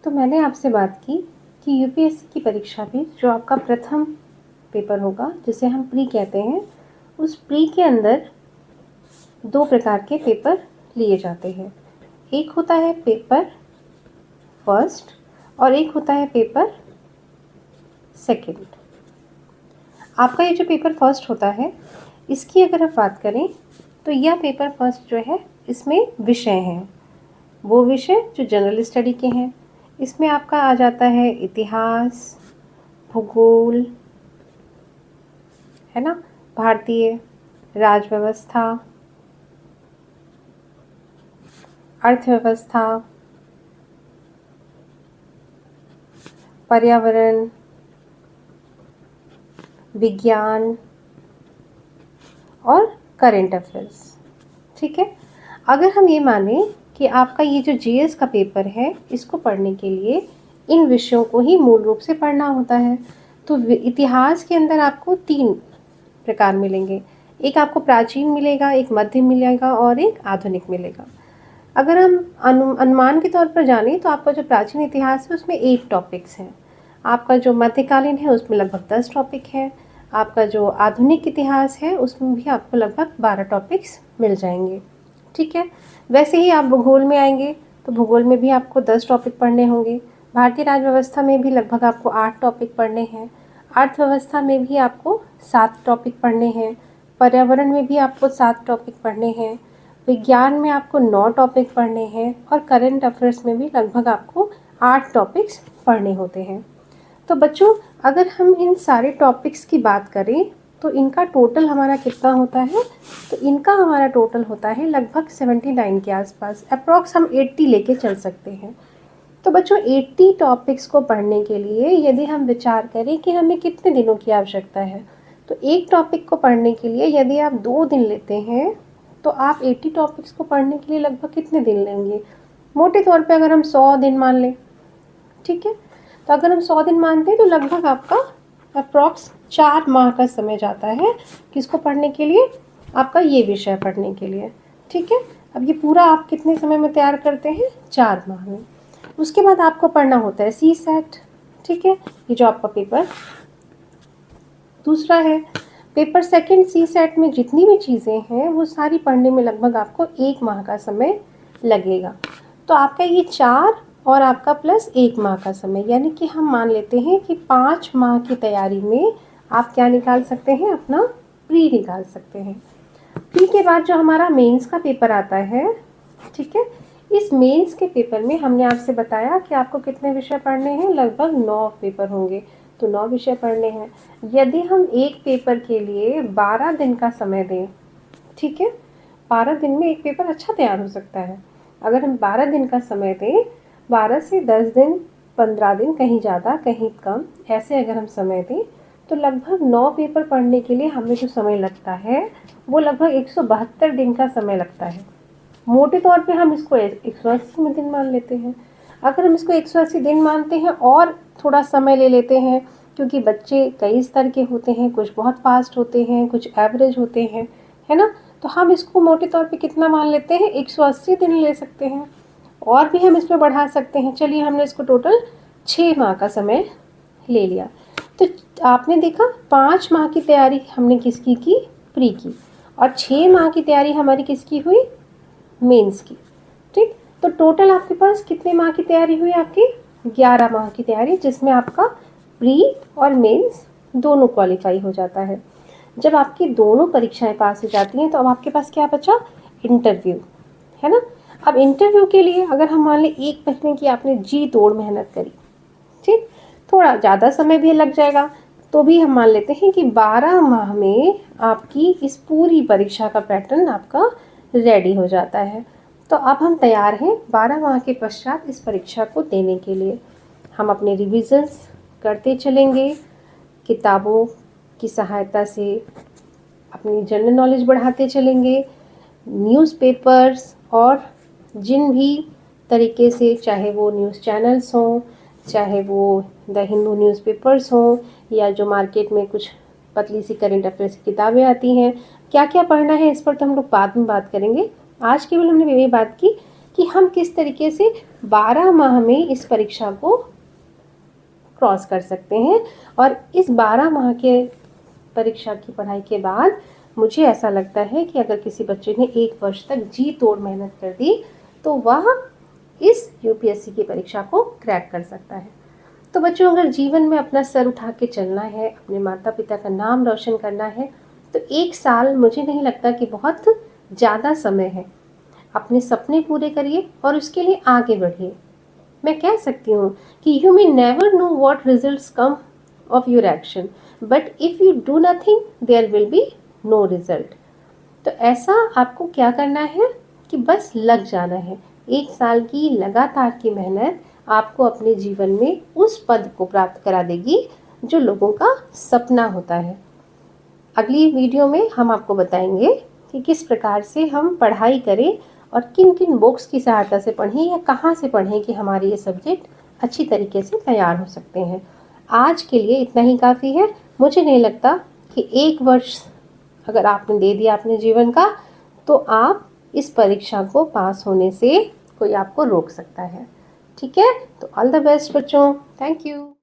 तो मैंने आपसे बात की कि यूपीएससी की परीक्षा में जो आपका प्रथम पेपर होगा, जिसे हम प्री कहते हैं, उस प्री के अंदर 2 प्रकार के पेपर लिए जाते हैं। एक होता है पेपर फर्स्ट और एक होता है पेपर सेकंड। आपका ये जो पेपर फर्स्ट होता है, इसकी अगर आप बात करें तो यह पेपर फर्स्ट जो है, इसमें विषय हैं, वो विषय जो जनरल स्टडी के हैं। इसमें आपका आ जाता है इतिहास, भूगोल, है ना, भारतीय राज व्यवस्था, अर्थव्यवस्था, पर्यावरण, विज्ञान और करंट अफेयर्स। ठीक है। अगर हम ये माने कि आपका ये जो जीएस का पेपर है, इसको पढ़ने के लिए इन विषयों को ही मूल रूप से पढ़ना होता है, तो इतिहास के अंदर आपको 3 प्रकार मिलेंगे। एक आपको प्राचीन मिलेगा, एक मध्यम मिलेगा और एक आधुनिक मिलेगा। अगर हम अनुमान के तौर पर जानें तो आपका जो प्राचीन इतिहास है उसमें 8 टॉपिक्स हैं। आपका जो मध्यकालीन है उसमें लगभग 10 टॉपिक है। आपका जो आधुनिक इतिहास है उसमें भी आपको लगभग 12 टॉपिक्स मिल जाएंगे। ठीक है। वैसे ही आप भूगोल में आएंगे तो भूगोल में भी आपको 10 टॉपिक पढ़ने होंगे। भारतीय राज्य व्यवस्था में भी लगभग आपको 8 टॉपिक पढ़ने हैं। अर्थव्यवस्था में भी आपको 7 टॉपिक पढ़ने हैं। पर्यावरण में भी आपको 7 टॉपिक पढ़ने हैं। विज्ञान में आपको 9 टॉपिक पढ़ने हैं और करंट अफेयर्स में भी लगभग आपको 8 टॉपिक्स पढ़ने होते हैं। तो बच्चों, अगर हम इन सारे टॉपिक्स की बात करें तो इनका टोटल हमारा कितना होता है? तो इनका हमारा टोटल होता है लगभग 79 के आसपास। अप्रॉक्स हम 80 लेके चल सकते हैं। तो बच्चों, 80 टॉपिक्स को पढ़ने के लिए यदि हम विचार करें कि हमें कितने दिनों की आवश्यकता है, तो एक टॉपिक को पढ़ने के लिए यदि आप 2 दिन लेते हैं तो आप 80 टॉपिक्स को पढ़ने के लिए लगभग कितने दिन लेंगे? मोटे तौर पे अगर हम 100 दिन मान लें, ठीक है, तो अगर हम 100 दिन मानते हैं तो लगभग आपका अप्रॉक्स 4 माह का समय जाता है किसको पढ़ने के लिए? आपका ये विषय पढ़ने के लिए। ठीक है। अब ये पूरा आप कितने समय में तैयार करते हैं? 4 माह में। उसके बाद आपको पढ़ना होता है सी सेट। ठीक है, ये जो आपका पेपर दूसरा है। पेपर सेकंड सी सेट में जितनी भी चीज़ें हैं वो सारी पढ़ने में लगभग आपको 1 माह का समय लगेगा। तो आपका ये 4 और आपका प्लस 1 माह का समय, यानी कि हम मान लेते हैं कि 5 माह की तैयारी में आप क्या निकाल सकते हैं? अपना प्री निकाल सकते हैं। प्री के बाद जो हमारा मेंस का पेपर आता है, ठीक है, इस मेंस के पेपर में हमने आपसे बताया कि आपको कितने विषय पढ़ने हैं? लगभग 9 पेपर होंगे, तो 9 विषय पढ़ने हैं। यदि हम एक पेपर के लिए 12 दिन का समय दें, ठीक है, 12 दिन में एक पेपर अच्छा तैयार हो सकता है। अगर हम 12 दिन का समय दें, 12 से 10 दिन, 15 दिन, कहीं ज़्यादा कहीं कम, ऐसे अगर हम समय दें तो लगभग 9 पेपर पढ़ने के लिए हमें जो समय लगता है वो लगभग 172 दिन का समय लगता है। मोटे तौर पे हम इसको 180 दिन मान लेते हैं। अगर हम इसको 180 दिन मानते हैं और थोड़ा समय ले लेते हैं, क्योंकि बच्चे कई स्तर के होते हैं, कुछ बहुत फास्ट होते हैं, कुछ एवरेज होते हैं, है ना, तो हम इसको मोटे तौर पे कितना मान लेते हैं? 180 दिन ले सकते हैं, और भी हम इसमें बढ़ा सकते हैं। चलिए, हमने इसको टोटल 6 माह का समय ले लिया। तो आपने देखा 5 माह की तैयारी हमने किसकी की? प्री की। और 6 माह की तैयारी हमारी किसकी हुई? मेंस की। ठीक, तो टोटल आपके पास कितने माह की तैयारी हुई? आपकी 11 माह की तैयारी, जिसमें आपका प्री और मेंस दोनों क्वालिफाई हो जाता है। जब आपकी दोनों परीक्षाएं पास हो जाती हैं तो अब आपके पास क्या बचा? इंटरव्यू, है ना। अब इंटरव्यू के लिए अगर हम मान लें 1 महीने की आपने जी तोड़ मेहनत करी, ठीक, थोड़ा ज़्यादा समय भी लग जाएगा, तो भी हम मान लेते हैं कि 12 माह में आपकी इस पूरी परीक्षा का पैटर्न आपका रेडी हो जाता है। तो अब हम तैयार हैं 12 माह के पश्चात इस परीक्षा को देने के लिए। हम अपने रिविजन्स करते चलेंगे, किताबों की सहायता से अपनी जनरल नॉलेज बढ़ाते चलेंगे, न्यूज़पेपर्स और जिन भी तरीके से, चाहे वो न्यूज़ चैनल्स हों, चाहे वो द हिंदू न्यूज़पेपर्स हों, या जो मार्केट में कुछ पतली सी करंट अफेयर्स की किताबें आती हैं, क्या क्या पढ़ना है इस पर तो हम लोग बाद में बात करेंगे। आज केवल हमने ये बात की कि हम किस तरीके से 12 माह में इस परीक्षा को क्रॉस कर सकते हैं। और इस 12 माह के परीक्षा की पढ़ाई के बाद मुझे ऐसा लगता है कि अगर किसी बच्चे ने 1 वर्ष तक जी तोड़ मेहनत कर दी तो वह इस यूपीएससी की परीक्षा को क्रैक कर सकता है। तो बच्चों, अगर जीवन में अपना सर उठा के चलना है, अपने माता पिता का नाम रोशन करना है, तो 1 साल मुझे नहीं लगता कि बहुत ज़्यादा समय है। अपने सपने पूरे करिए और उसके लिए आगे बढ़िए। मैं कह सकती हूँ कि you may never know what results come of your action, but if you do nothing there will be no result. तो ऐसा आपको क्या करना है कि बस लग जाना है। 1 साल की लगातार की मेहनत आपको अपने जीवन में उस पद को प्राप्त करा देगी जो लोगों का सपना होता है। अगली वीडियो में हम आपको बताएंगे कि किस प्रकार से हम पढ़ाई करें और किन किन बुक्स की सहायता से पढ़ें या कहाँ से पढ़ें कि हमारे ये सब्जेक्ट अच्छी तरीके से तैयार हो सकते हैं। आज के लिए इतना ही काफ़ी है। मुझे नहीं लगता कि 1 वर्ष अगर आपने दे दिया अपने जीवन का तो आप इस परीक्षा को पास होने से कोई आपको रोक सकता है। ठीक है, तो ऑल द बेस्ट बच्चों। Thank you.